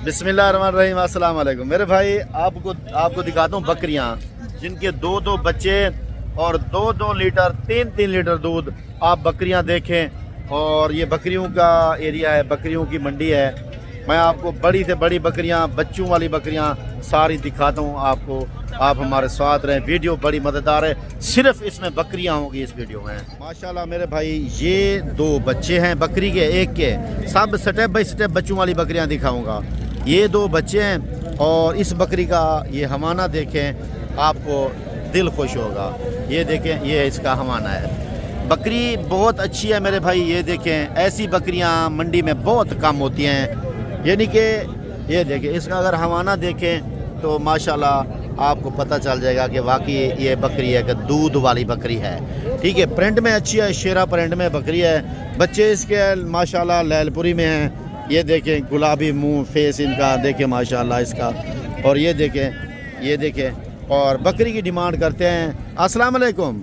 बिस्मिल्लाहिर्रहमानिर्रहीम। अस्सलाम वालेकुम मेरे भाई। आपको दिखाता हूँ बकरियाँ जिनके दो बच्चे और दो लीटर 3 लीटर दूध। आप बकरियाँ देखें और ये बकरियों का एरिया है, बकरियों की मंडी है। मैं आपको बड़ी से बड़ी बकरियाँ, बच्चों वाली बकरियाँ सारी दिखाता हूँ आपको। आप हमारे साथ रहें, वीडियो बड़ी मज़ेदार है। सिर्फ इसमें बकरियाँ होंगी इस वीडियो में। माशाल्लाह मेरे भाई, ये 2 बच्चे हैं बकरी के, एक के। सब स्टेप बाय स्टेप बच्चों वाली बकरियाँ दिखाऊंगा। ये 2 बच्चे हैं और इस बकरी का ये हवाना देखें, आपको दिल खुश होगा। ये देखें, ये इसका हवाना है। बकरी बहुत अच्छी है मेरे भाई। ये देखें, ऐसी बकरियां मंडी में बहुत कम होती हैं। यानी कि ये देखें, इसका अगर हवाना देखें तो माशाल्लाह आपको पता चल जाएगा कि वाकई ये बकरी है कि दूध वाली बकरी है। ठीक है, प्रिंट में अच्छी है, शेरा प्रिंट में बकरी है। बच्चे इसके माशाल्लाह लैलपुरी में हैं। ये देखें, गुलाबी मुंह, फेस इनका देखें माशाल्लाह इसका। और ये देखें और बकरी की डिमांड करते हैं। अस्सलाम वालेकुम।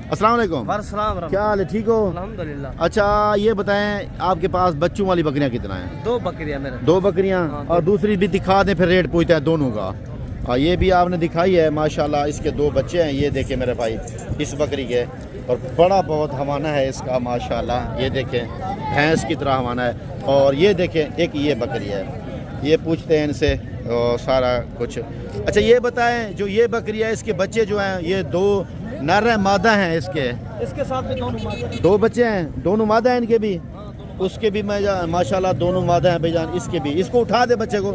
अस्सलाम वालेकुम। क्या हाल है, ठीक हो? अल्हम्दुलिल्लाह। अच्छा, ये बताएं, आपके पास बच्चों वाली बकरियां कितना है? 2 बकरियां मेरे। 2 बकरियां। और दूसरी भी दिखा दें, फिर रेट पूछता है दोनों का। ये भी आपने दिखाई है माशाल्लाह। इसके 2 बच्चे हैं। ये देखें मेरे भाई, इस बकरी के, और बड़ा बहुत हवाना है इसका माशाल्लाह। ये देखें, भैंस की तरह हवाना है। और ये देखें, एक ये बकरी है। ये पूछते हैं इनसे और सारा कुछ। अच्छा, ये बताएं, जो ये बकरी है, इसके बच्चे जो हैं, ये 2 नर हैं, मादा हैं इसके साथ भी दोनों मादा। 2 बच्चे हैं, दोनों मादा हैं इनके भी। उसके भी माशाल्लाह दोनों मादा हैं भाईजान। इसके भी, इसको उठा दे बच्चे को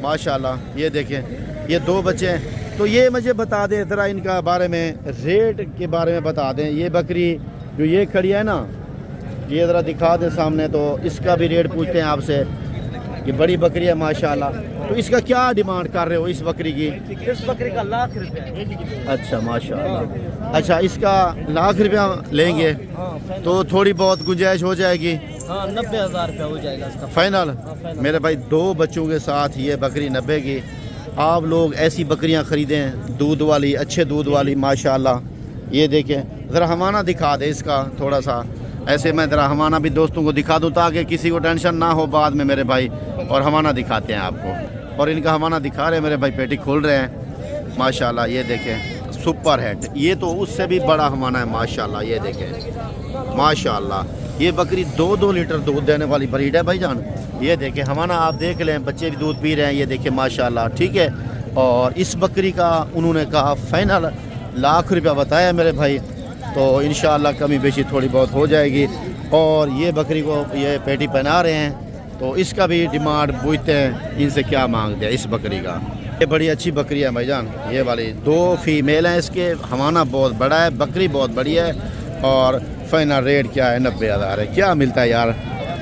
माशाल्लाह। ये देखें, ये 2 बच्चे हैं। तो ये मुझे बता दें ज़रा, इनका बारे में, रेट के बारे में बता दें। ये बकरी जो ये खड़ी है ना, ये ज़रा दिखा दें सामने। तो इसका भी रेट पूछते हैं आपसे। ये बड़ी बकरी है माशाल्लाह। तो इसका क्या डिमांड कर रहे हो इस बकरी की? इस बकरी का ₹1,00,000। अच्छा माशाल्लाह। अच्छा, इसका ₹1,00,000 लेंगे तो थोड़ी बहुत गुंजाइश हो जाएगी? हाँ, 90,000 रुपया हो जाएगा इसका फाइनल। मेरे भाई, 2 बच्चों के साथ ये बकरी 90 की। आप लोग ऐसी बकरियां खरीदें, दूध वाली, अच्छे दूध वाली माशाल्लाह। ये देखें, ज़रा हवाना दिखा दे इसका थोड़ा सा। ऐसे मैं ज़रा हवाना भी दोस्तों को दिखा दूँ ताकि किसी को टेंशन ना हो बाद में मेरे भाई। और हवाना दिखाते हैं आपको, और इनका हवाना दिखा रहे हैं मेरे भाई, पेटी खोल रहे हैं माशाल्लाह। ये देखें, सुपर हेड। ये तो उससे भी बड़ा हवाना है माशाल्लाह। ये देखें माशाल्लाह, ये बकरी 2 लीटर दूध देने वाली ब्रीड है भाईजान। ये देखें, हवाना आप देख लें, बच्चे भी दूध पी रहे हैं। ये देखें माशाल्लाह, ठीक है। और इस बकरी का उन्होंने कहा फाइनल ₹1,00,000 बताया मेरे भाई। तो इंशाअल्लाह कमी बेशी थोड़ी बहुत हो जाएगी। और ये बकरी को ये पेटी पहना रहे हैं, तो इसका भी डिमांड पूछते हैं इनसे क्या मांगते हैं इस बकरी का। ये बड़ी अच्छी बकरी है भाईजान, ये वाली। 2 फीमेल हैं इसके, हवाना बहुत बड़ा है, बकरी बहुत बड़ी है। और फाइनल रेट क्या है? 90,000 है। क्या मिलता है यार,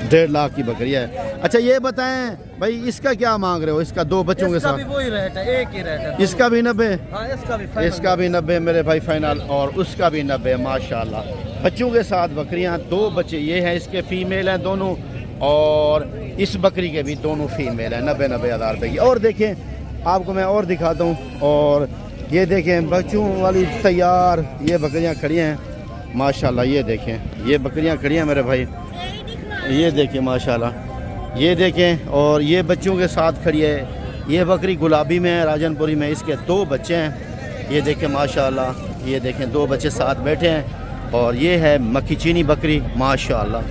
1.5 लाख की बकरी है। अच्छा, ये बताएं भाई, इसका क्या मांग रहे हो? इसका 2 बच्चों के साथ? इसका भी वही रेट है, एक ही रेट है। इसका भी 90? हाँ, इसका भी 90 मेरे भाई फाइनल। और उसका भी 90 माशाल्लाह। बच्चों के साथ बकरियां, 2 बच्चे ये हैं इसके, फीमेल हैं दोनों। और इस बकरी के भी दोनों फीमेल हैं। 90,000 रुपये की। और देखें, आपको मैं और दिखाता हूँ। और ये देखें, बच्चों वाली तैयार ये बकरियाँ खड़ी हैं माशाल्लाह। ये देखें, ये बकरियाँ खड़ी हैं मेरे भाई। ये देखें माशाल्लाह, ये देखें। और ये बच्चों के साथ खड़ी है। ये बकरी गुलाबी में है, राजनपुरी में। इसके 2 बच्चे हैं। ये देखें माशाल्लाह। ये देखें, 2 बच्चे साथ बैठे हैं। और ये है मक्खी चीनी बकरी माशाल्लाह।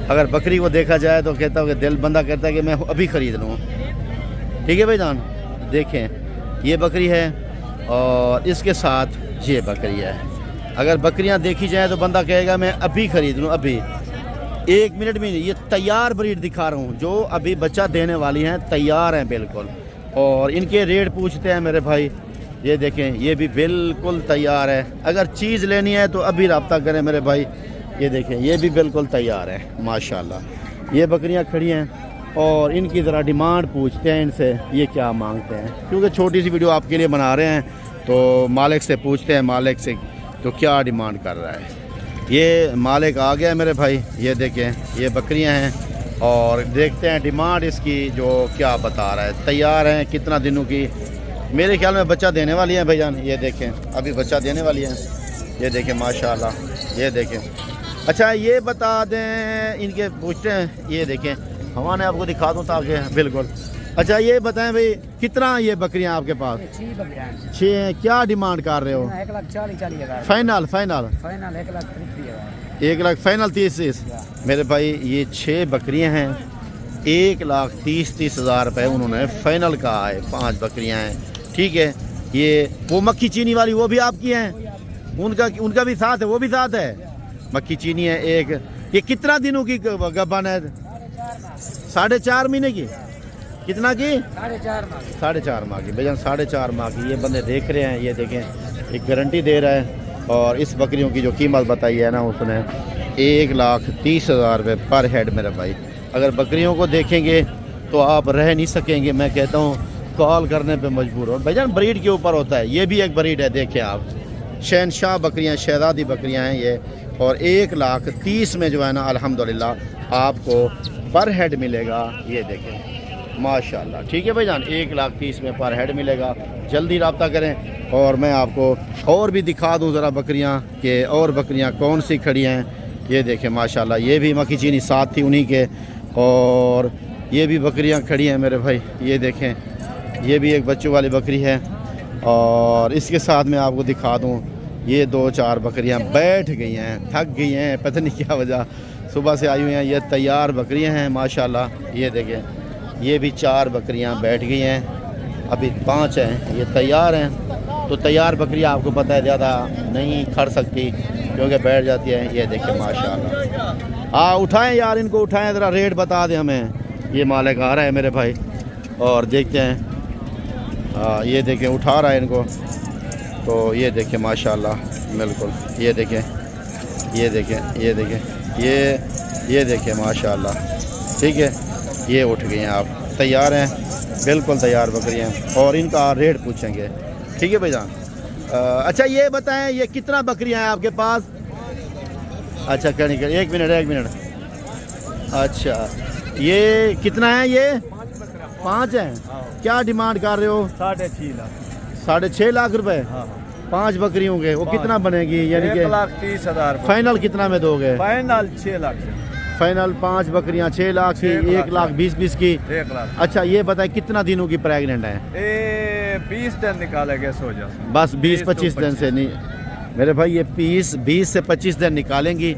अगर बकरी को देखा जाए तो कहता हूँ कि दिल बंदा कहता है कि मैं अभी ख़रीद लूँ। ठीक है भाईजान, देखें, ये बकरी है और इसके साथ ये बकरी है। अगर बकरियां देखी जाए तो बंदा कहेगा मैं अभी ख़रीद लूँ, अभी 1 मिनट में। ये तैयार ब्रीड दिखा रहा हूँ, जो अभी बच्चा देने वाली हैं, तैयार हैं बिल्कुल। और इनके रेट पूछते हैं मेरे भाई। ये देखें, ये भी बिल्कुल तैयार है। अगर चीज़ लेनी है तो अभी रब्ता करें मेरे भाई। ये देखें, ये भी बिल्कुल तैयार है माशाल्लाह। ये बकरियां खड़ी हैं और इनकी ज़रा डिमांड पूछते हैं इनसे, ये क्या मांगते हैं। क्योंकि छोटी सी वीडियो आपके लिए बना रहे हैं, तो मालिक से पूछते हैं, मालिक से तो क्या डिमांड कर रहा है। ये मालिक आ गया मेरे भाई। ये देखें, ये बकरियां हैं और देखते हैं डिमांड इसकी जो क्या बता रहा है। तैयार हैं, कितना दिनों की? मेरे ख्याल में बच्चा देने वाली हैं भाईजान। ये देखें, अभी बच्चा देने वाली हैं। ये देखें माशाल्लाह। ये देखें, अच्छा ये बता दें, इनके पूछते हैं। ये देखें, हवा ने आपको दिखा दूँ ताकि बिल्कुल। अच्छा ये बताएं भाई कितना ये बकरियां आपके पास? 6 हैं। क्या डिमांड कर रहे हो? 1,40,000 final final final 1,30,000 1 lakh final 30 मेरे भाई ये 6 बकरियां हैं 1,30,000 रुपये उन्होंने फाइनल कहा है। 5 बकरियां हैं ठीक है। ये वो मक्खी चीनी वाली वो भी आपकी हैं? उनका भी साथ है, वो भी साथ है। मक्खी चीनी है एक। ये कितना दिनों की गब्बन है? 4.5 महीने की। कितना की? 4.5 माह की। भैया 4.5 माह की ये बंदे देख रहे हैं। ये देखें एक गारंटी दे रहा है। और इस बकरियों की जो कीमत बताई है ना उसने 1,30,000 रुपये पर हेड मेरे भाई। अगर बकरियों को देखेंगे तो आप रह नहीं सकेंगे। मैं कहता हूँ कॉल करने पे मजबूर हो। भाईजान ब्रीड के ऊपर होता है। ये भी एक ब्रीड है देखें आप। शहनशाह बकरियां शहजादी बकरियां हैं ये। और 1,30,000 में जो है ना अल्हम्दुलिल्लाह आपको पर हेड मिलेगा। ये देखें माशाल्लाह ठीक है भाईजान 1,30,000 में पर हेड मिलेगा। जल्दी रब्ता करें। और मैं आपको और भी दिखा दूं ज़रा बकरियां के और बकरियां कौन सी खड़ी हैं। ये देखें माशाल्लाह ये भी मक्खी चीनी साथ थी उन्हीं के। और ये भी बकरियां खड़ी हैं मेरे भाई। ये देखें ये भी एक बच्चों वाली बकरी है। और इसके साथ मैं आपको दिखा दूं ये 2-4 बकरियां बैठ गई हैं, थक गई हैं, पता नहीं क्या वजह। सुबह से आई हुई हैं। ये तैयार बकरियां हैं माशाल्लाह। ये देखें ये भी 4 बकरियां बैठ गई हैं। अभी 5 हैं ये तैयार हैं। तो तैयार बकरियां आपको पता है ज़्यादा नहीं खड़ सकती क्योंकि बैठ जाती है। ये देखें माशाल्लाह। उठाएं यार इनको उठाएं ज़रा रेट बता दें हमें। ये मालिक आ रहा है मेरे भाई और देखते हैं। ये देखें उठा रहा है इनको। तो ये देखें माशाल्लाह बिल्कुल। ये देखें ये देखें ये देखें ये देखें माशाल्लाह ठीक है। ये उठ गए हैं आप तैयार हैं बिल्कुल तैयार बकरियां। और इनका रेट पूछेंगे ठीक है भाईजान। अच्छा ये बताएं ये कितना बकरियां हैं आपके पास? अच्छा क्या निकल 1 मिनट। अच्छा ये कितना है? ये 5 हैं। क्या डिमांड कर रहे हो? 6.5 लाख 6.5 लाख रुपए 5 बकरियों के। वो कितना बनेगी यानी कि 1,30,000 फाइनल कितना में दोगे? फाइनल 6 लाख फाइनल 5 बकरियां 6 लाख की 1,20,000 की। 1 लाख। अच्छा ये बताएं कितना दिनों की प्रेग्नेंट है? 20 दिन निकालेंगे सो जा बस 20-25 दिन से नहीं मेरे भाई। ये 20 से 25 दिन निकालेंगी।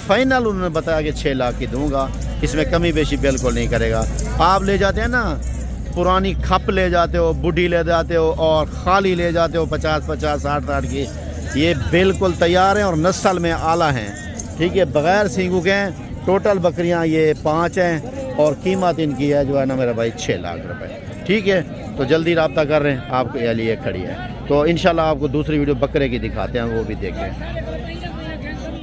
फाइनल उन्होंने बताया कि 6 लाख की दूंगा। इसमें कमी बेशी बिल्कुल नहीं करेगा। आप ले जाते हैं ना पुरानी खप ले जाते हो, बुढ़ी ले जाते हो और खाली ले जाते हो 50-50 60 की। ये बिल्कुल तैयार हैं और नस्ल में आला हैं ठीक है। बग़ैर सींगों के हैं। टोटल बकरियां ये 5 हैं और कीमत इनकी है जो है ना मेरा भाई 6 लाख रुपए ठीक है। तो जल्दी रब्ता कर रहे हैं आपके लिए खड़ी है। तो इंशाल्लाह आपको दूसरी वीडियो बकरे की दिखाते हैं वो भी देखें।